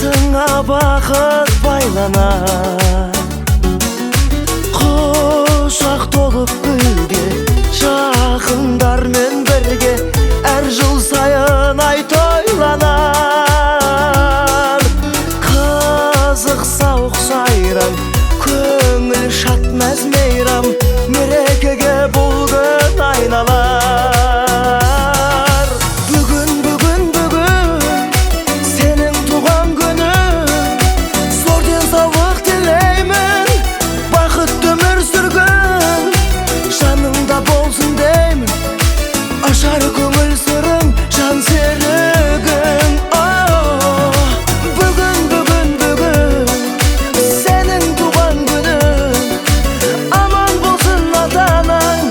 Сыңа бақыт байланар, құшақ толып гүлге, жақындармен бірге әр жыл сайын ай тойланар. Қызық сауық сайран, көңіл шат мәз мейрам, мерекеге бұл күн айналар. Бүгін сенің туған күнің, зор денсаулық тілеймін, бақытты өмір сүргін, жаныңда болсын деймін, ашар көңіл сырың, жан серігің. Бүгін сенің туған күнің, аман болсын ата-анаң,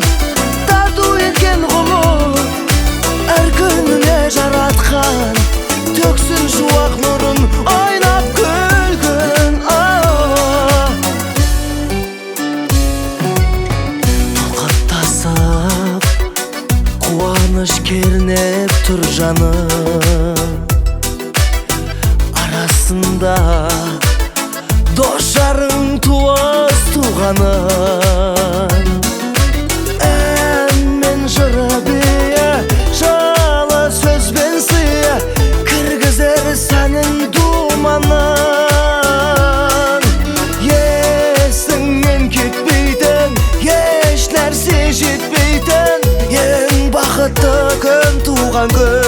тарту еткен ғұмыр, әр күніне жаратқан төксін шуақ нұрын, ойнап күлгін. Тоқаттасып қуаныш кернеп тұр жаным, арасында дос жарың, туыс туғаның. Ән мен жыры бие, жылы сөзбен сыя, кіргізер сәнін думанын. Есіңнен кетпейтін, еш нәрсе жетпейтін, ең бақытты күн туған күн.